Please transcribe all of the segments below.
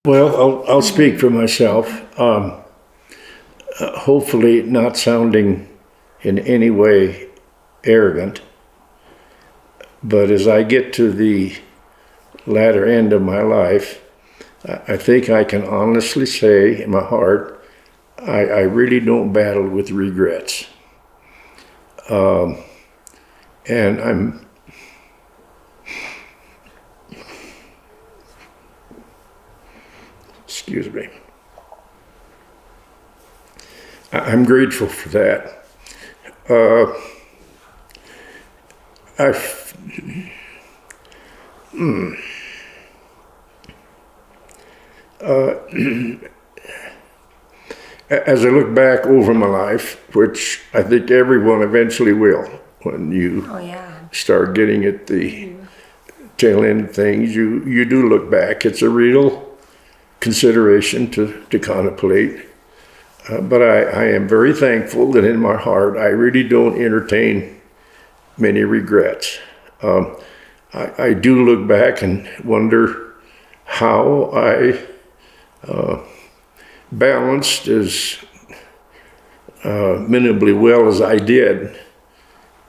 Well, I'll speak for myself. Hopefully not sounding in any way arrogant, but as I get to the latter end of my life, I think I can honestly say in my heart, I really don't battle with regrets. And excuse me. I'm grateful for that. As I look back over my life, which I think everyone eventually will, when you start getting at the tail end of things, you do look back. It's a real consideration to contemplate. But I am very thankful that in my heart, I really don't entertain many regrets. I do look back and wonder how I balanced as minimally well as I did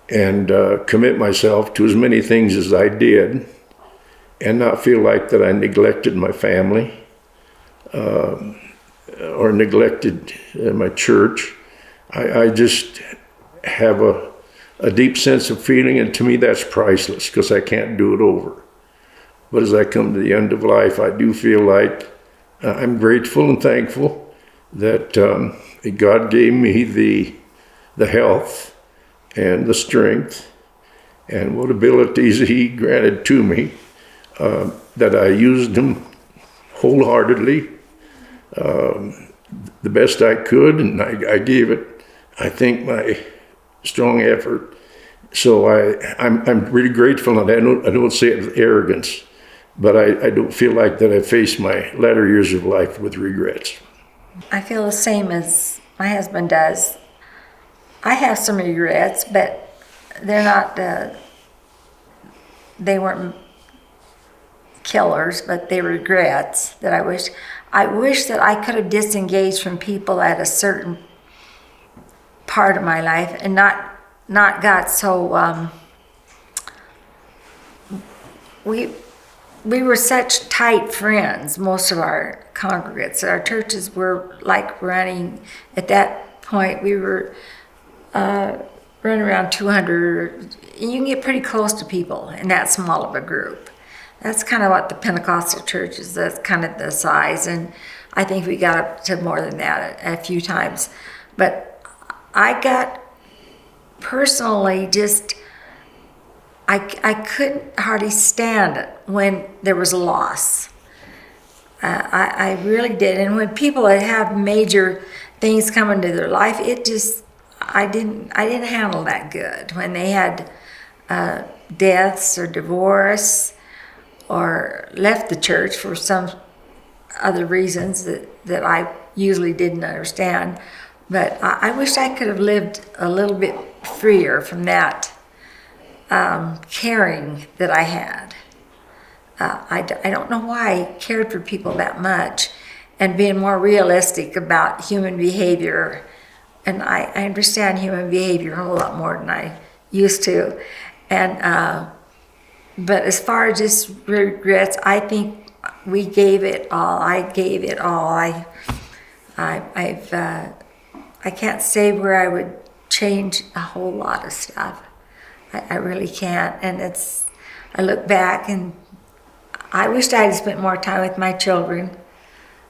and commit myself to as many things as I did and not feel like that I neglected my family or neglected my church. I just have a deep sense of feeling, and to me that's priceless because I can't do it over. But as I come to the end of life, I do feel like I'm grateful and thankful that God gave me the health and the strength and what abilities He granted to me, that I used them wholeheartedly, the best I could, and I gave it, I think, my strong effort. So I'm really grateful, and I don't say it with arrogance, but I don't feel like that I faced my latter years of life with regrets. I feel the same as my husband does. I have some regrets, but they're not, they weren't killers, but they were regrets that I wish that I could have disengaged from people at a certain part of my life and not got so, we were such tight friends, most of our congregates. Our churches were like running, at that point, we were running around 200. You can get pretty close to people in that small of a group. That's kind of what the Pentecostal church is, that's kind of the size. And I think we got up to more than that a few times. But I got personally just, I couldn't hardly stand it when there was a loss. I really did. And when people have major things come into their life, it just, I didn't handle that good. When they had deaths or divorce or left the church for some other reasons that I usually didn't understand. But I wish I could have lived a little bit freer from that caring that I had. I don't know why I cared for people that much, and being more realistic about human behavior. And I understand human behavior a whole lot more than I used to. And but as far as just regrets, I think we gave it all. I gave it all. I can't say where I would change a whole lot of stuff. I really can't. And I look back and I wished I had spent more time with my children.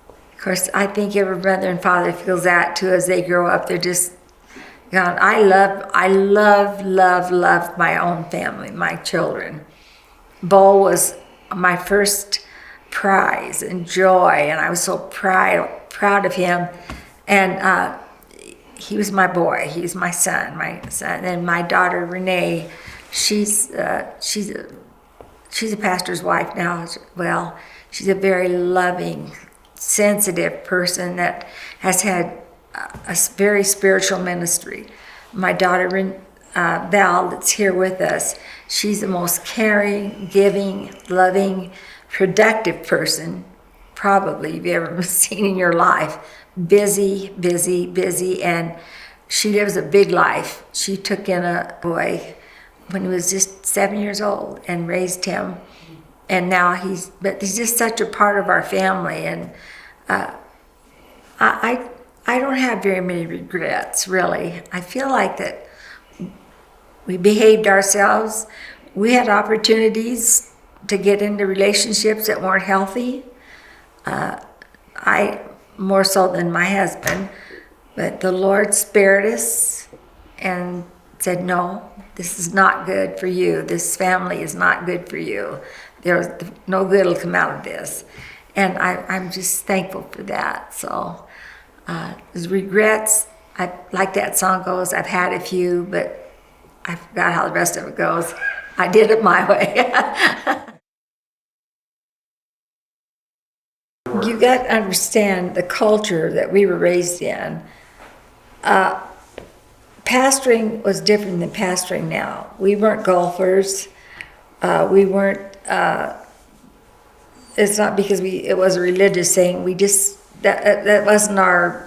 Of course, I think every mother and father feels that too as they grow up. They're just gone. I love my own family, my children. Bo was my first prize and joy, and I was so proud of him. And he was my boy. He's my son. And my daughter Renee, she's a pastor's wife now as well. She's a very loving, sensitive person that has had a very spiritual ministry. My daughter Val, that's here with us, she's the most caring, giving, loving, productive person probably you've ever seen in your life. Busy, busy, busy, and she lives a big life. She took in a boy when he was just 7 years old and raised him, and now he's just such a part of our family. And I don't have very many regrets, really. I feel like that we behaved ourselves. We had opportunities to get into relationships that weren't healthy. I more so than my husband, but the Lord spared us and said, no, this is not good for you. This family is not good for you. There's no good will come out of this. And I'm just thankful for that. So there's regrets. Like that song goes, I've had a few, but I forgot how the rest of it goes. I did it my way. You got to understand the culture that we were raised in. Pastoring was different than pastoring now. We weren't golfers. We weren't. It's not because it was a religious thing. We just that wasn't our.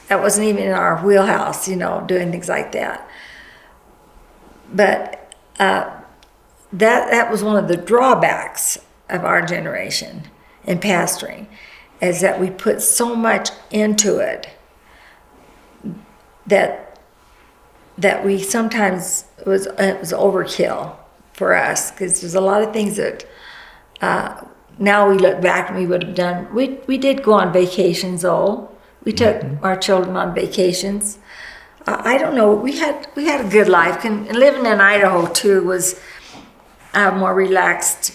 That wasn't even in our wheelhouse, doing things like that. But that was one of the drawbacks of our generation in pastoring, is that we put so much into it that we sometimes it was overkill for us, because there's a lot of things that now we look back and we would have done. We did go on vacations though. We took our children on vacations. I don't know. We had a good life. And living in Idaho too was more relaxed,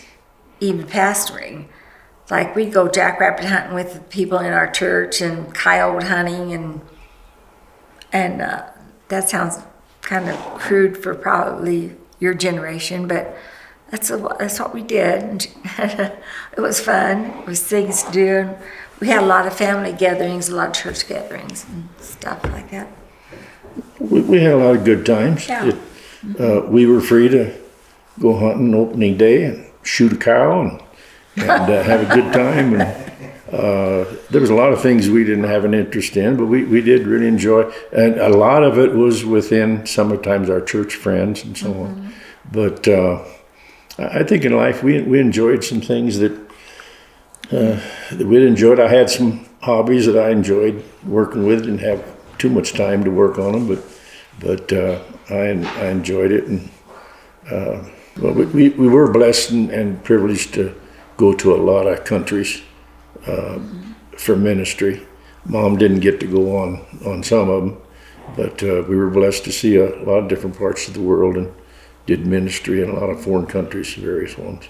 even pastoring. Like we'd go jackrabbit hunting with the people in our church and coyote hunting, and that sounds kind of crude for probably your generation, but that's what we did. It was fun. It was things to do. We had a lot of family gatherings, a lot of church gatherings and stuff like that. We had a lot of good times. Yeah. We were free to go hunting opening day and shoot a cow and have a good time. And there was a lot of things we didn't have an interest in, but we did really enjoy. And a lot of it was within sometimes our church friends and so on. But I think in life we enjoyed some things that we enjoyed. I had some hobbies that I enjoyed working with. Didn't have too much time to work on them, but I enjoyed it. And well, we were blessed and privileged to go to a lot of countries for ministry. Mom didn't get to go on some of them, but we were blessed to see a lot of different parts of the world and did ministry in a lot of foreign countries, various ones.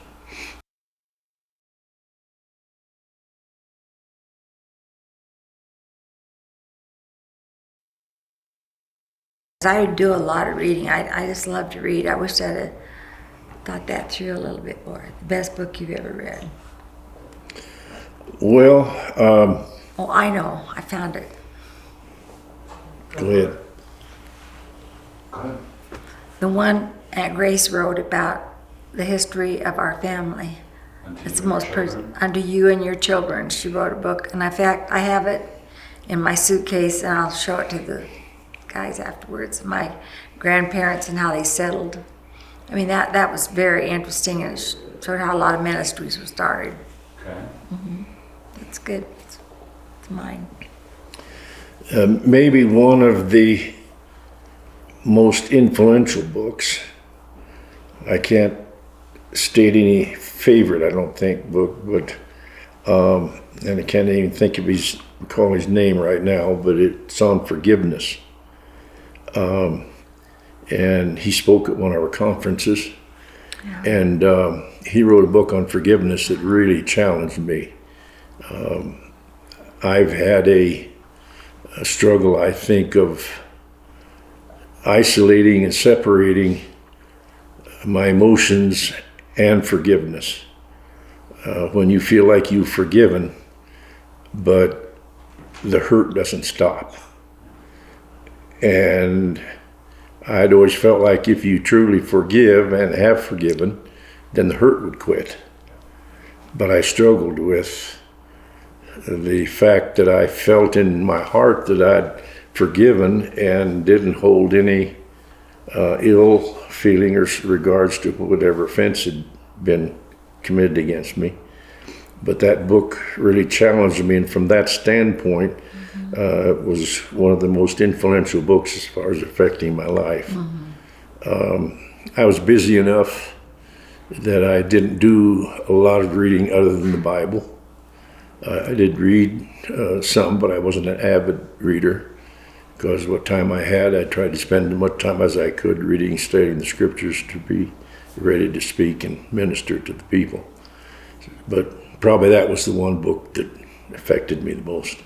I do a lot of reading. I just love to read. I wish I'd have thought that through a little bit more. The best book you've ever read? Well, Oh, I know. I found it. go ahead. The one Aunt Grace wrote about the history of our family. It's the most Under You and Your Children. She wrote a book, and in fact, I have it in my suitcase, and I'll show it to the guys afterwards. My grandparents and how they settled. I mean, that was very interesting, and it showed how a lot of ministries were started. Okay. It's good. It's mine. Maybe one of the most influential books. I can't state any favorite, I don't think, book, but and I can't even think of recall his name right now, but it's on forgiveness. And he spoke at one of our conferences, and he wrote a book on forgiveness that really challenged me. I've had a struggle, I think, of isolating and separating my emotions and forgiveness. When you feel like you've forgiven, but the hurt doesn't stop. And I'd always felt like if you truly forgive and have forgiven, then the hurt would quit. But I struggled with the fact that I felt in my heart that I'd forgiven and didn't hold any ill feeling or regards to whatever offense had been committed against me. But that book really challenged me, and from that standpoint, it was one of the most influential books as far as affecting my life. I was busy enough that I didn't do a lot of reading other than the Bible. I did read some, but I wasn't an avid reader, because what time I had, I tried to spend as much time as I could reading, studying the scriptures to be ready to speak and minister to the people. But probably that was the one book that affected me the most.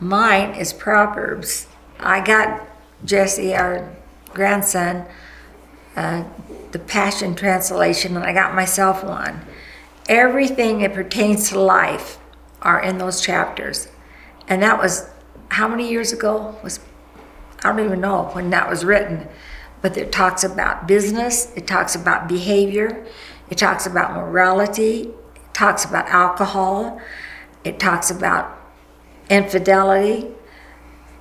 Mine is Proverbs. I got Jesse, our grandson, the Passion Translation, and I got myself one. Everything that pertains to life are in those chapters. And that was, how many years ago? I don't even know when that was written. But it talks about business, it talks about behavior, it talks about morality, it talks about alcohol, it talks about infidelity.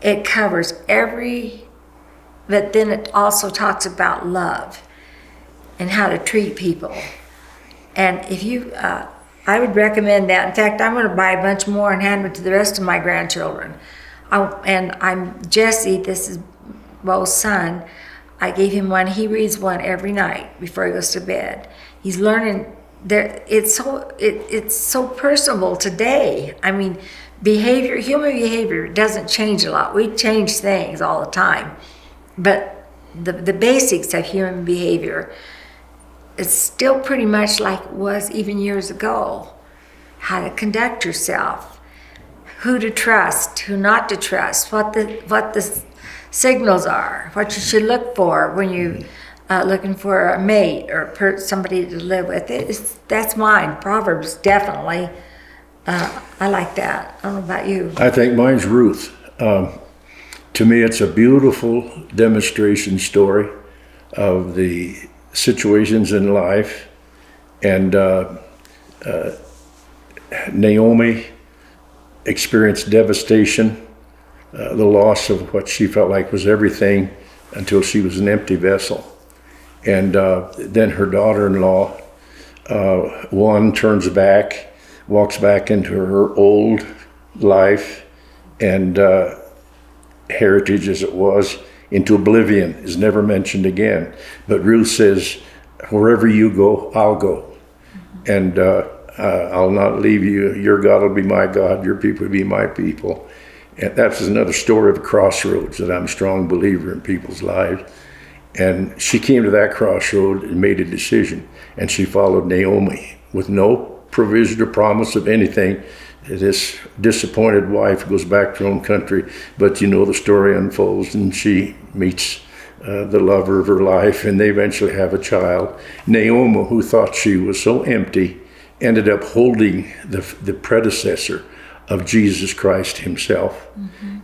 It covers but then it also talks about love and how to treat people. And if you, I would recommend that. In fact, I'm going to buy a bunch more and hand it to the rest of my grandchildren. I'm Jesse, this is Bo's son. I gave him one. He reads one every night before he goes to bed. He's learning. It's so personable today. I mean, human behavior doesn't change a lot. We change things all the time, but the basics of human behavior, it's still pretty much like it was even years ago. How to conduct yourself, who to trust, who not to trust, what the signals are, what you should look for when you looking for a mate or somebody to live with. That's mine. Proverbs, definitely. I like that. I don't know about you. I think mine's Ruth. To me, it's a beautiful demonstration story of the situations in life. And Naomi experienced devastation, the loss of what she felt like was everything, until she was an empty vessel. And then her daughter-in-law, one turns back, walks back into her old life and heritage as it was, into oblivion, is never mentioned again. But Ruth says, wherever you go, I'll go. And I'll not leave you. Your God will be my God. Your people will be my people. And that's another story of a crossroads that I'm a strong believer in people's lives. And she came to that crossroad and made a decision. And she followed Naomi with no provision or promise of anything. This disappointed wife goes back to her own country, but you know the story unfolds, and she meets the lover of her life, and they eventually have a child. Naomi, who thought she was so empty, ended up holding the predecessor of Jesus Christ himself.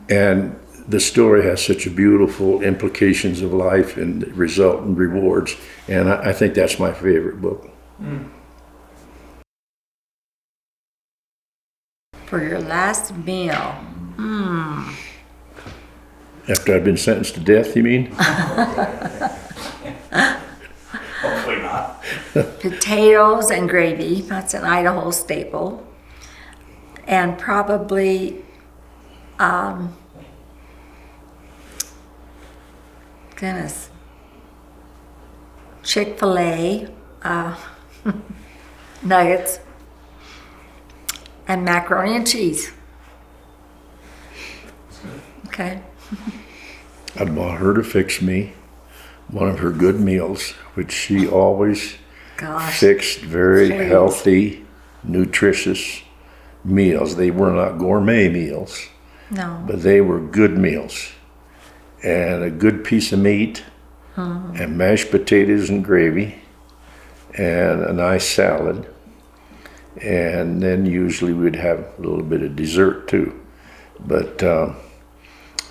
And the story has such a beautiful implications of life and result and rewards, and I think that's my favorite book. For your last meal. After I've been sentenced to death, you mean? Hopefully not. Potatoes and gravy. That's an Idaho staple. And probably, Chick-fil-A, nuggets, and macaroni and cheese. Okay. I'd want her to fix me one of her good meals, which she always fixed very healthy, nutritious meals. They were not gourmet meals, No. but they were good meals. And a good piece of meat, and mashed potatoes and gravy, and a nice salad. And then usually we'd have a little bit of dessert too. But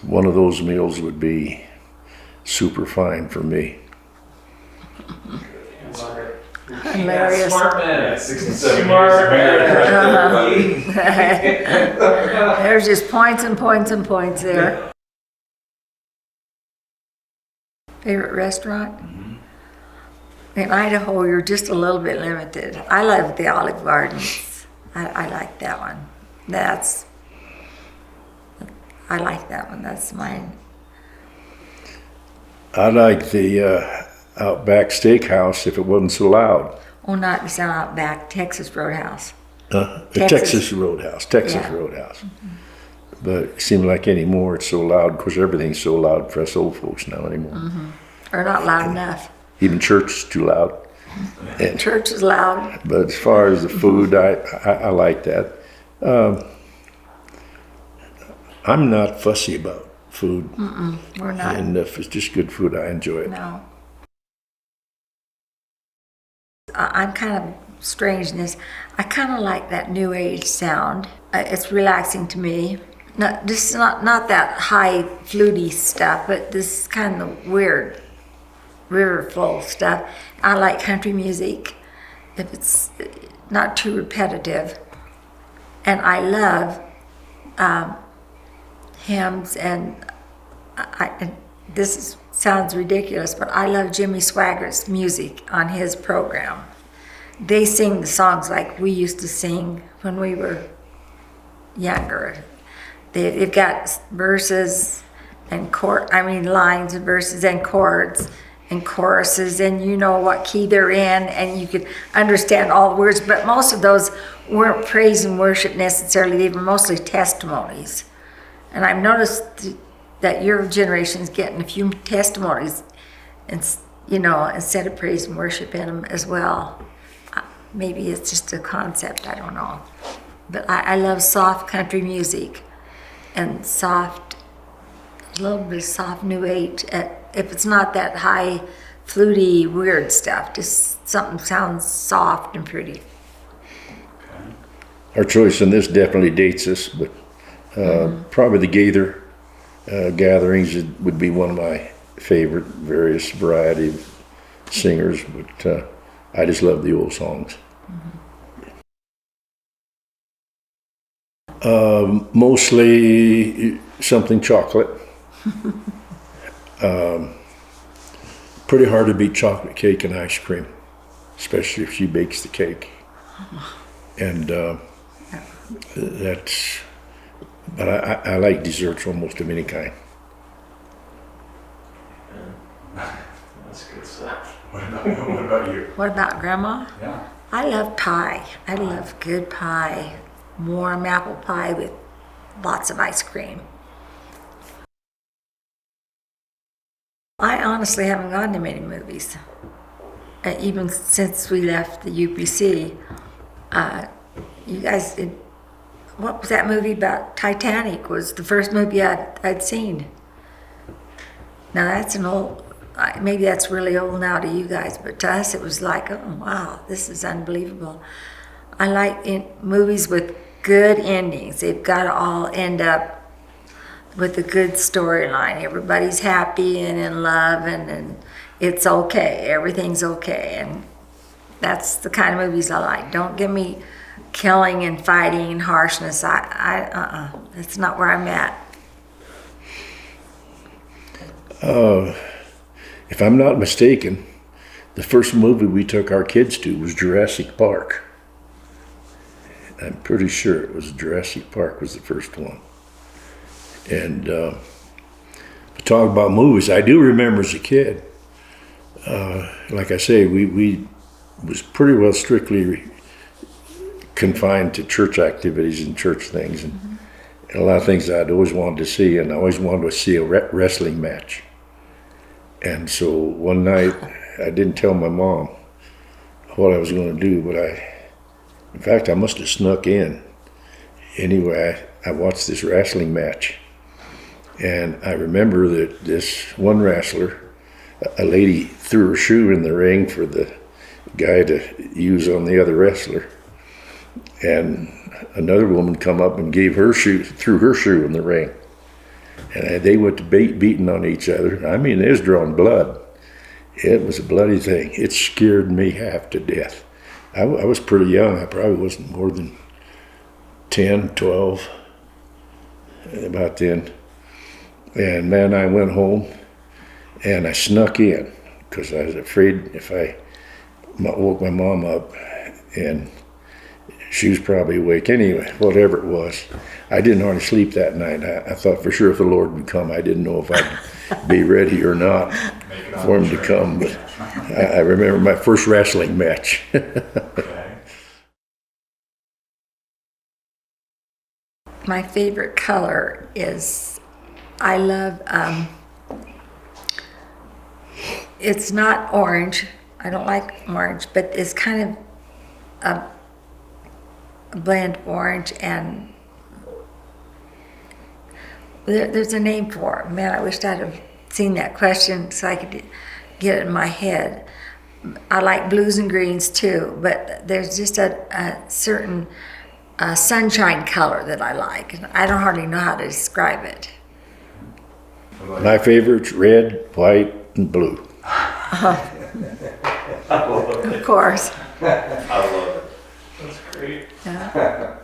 one of those meals would be super fine for me. Hilarious. Smart man at 67 Smart years of marriage. There's just points and points and points there. Favorite restaurant? In Idaho, you're just a little bit limited. I love the Olive Gardens. I like that one. I like that one. That's mine. I like the Outback Steakhouse if it wasn't so loud. Oh, not the Outback, Texas Roadhouse. The Texas. Texas Roadhouse. Texas Yeah. Roadhouse. But it seems like anymore it's so loud. Of course, everything's so loud for us old folks now anymore. Or not loud enough. Even church is too loud. And, Church is loud. but as far as the food, I like that. I'm not fussy about food. We're not. And if it's just good food, I enjoy it. No. I'm kind of strange in this. I kind of like that new age sound. It's relaxing to me. Not that high fluty stuff, but this kind of weird river flow stuff. I like country music if it's not too repetitive. And I love hymns and sounds ridiculous, but I love Jimmy Swaggart's music on his program. They sing the songs like we used to sing when we were younger. They've got verses and lines and verses and chords and choruses, and you know what key they're in, and you could understand all the words. But most of those weren't praise and worship necessarily; they were mostly testimonies. And I've noticed that your generation's getting a few testimonies, and instead of praise and worship in them as well. Maybe it's just a concept, I don't know. But I love soft country music and a little bit of soft new age. If it's not that high, fluty, weird stuff, just something sounds soft and pretty. Our choice in this definitely dates us, but probably the Gaither gatherings would be one of my favorite, various variety of singers, but I just love the old songs. Mostly something chocolate. Pretty hard to beat chocolate cake and ice cream, especially if she bakes the cake. And but I like desserts almost of any kind. That's good stuff. What about you? What about Grandma? Yeah. I love pie. I love good pie. Warm apple pie with lots of ice cream. I honestly haven't gone to many movies. Even since we left the UPC. You guys did, what was that movie about? Titanic was the first movie I'd seen. Now that's an old, maybe that's really old now to you guys, but to us it was like, oh wow, this is unbelievable. I like movies with good endings. They've got to all end up with a good storyline. Everybody's happy and in love and it's okay. Everything's okay. And that's the kind of movies I like. Don't give me killing and fighting and harshness. That's not where I'm at. If I'm not mistaken, the first movie we took our kids to was Jurassic Park. I'm pretty sure it was Jurassic Park was the first one. And to talk about movies, I do remember as a kid, like I say, we was pretty well strictly confined to church activities and church things, and a lot of things I'd always wanted to see, and I always wanted to see a wrestling match. And so one night, I didn't tell my mom what I was going to do, but in fact, I must have snuck in. Anyway, I watched this wrestling match, and I remember that this one wrestler, a lady threw her shoe in the ring for the guy to use on the other wrestler, and another woman come up and threw her shoe in the ring, and they went to beating on each other. I mean, they was drawing blood, It was a bloody thing. It scared me half to death. I was pretty young. I probably wasn't more than 10, 12, about then. And man, I went home and I snuck in because I was afraid if I woke my mom up, and she was probably awake anyway, whatever it was. I didn't hardly sleep that night. I thought for sure if the Lord would come, I didn't know if I'd be ready or not for him to come. But I remember my first wrestling match. Okay. My favorite color is, I love, it's not orange. I don't like orange, but it's kind of a blend of orange and there's a name for it. Man, I wished I'd have seen that question so I could get it in my head. I like blues and greens too, but there's just a certain sunshine color that I like. And I don't hardly know how to describe it. My favorite's red, white, and blue. Of course. I love it. That's great. Yeah.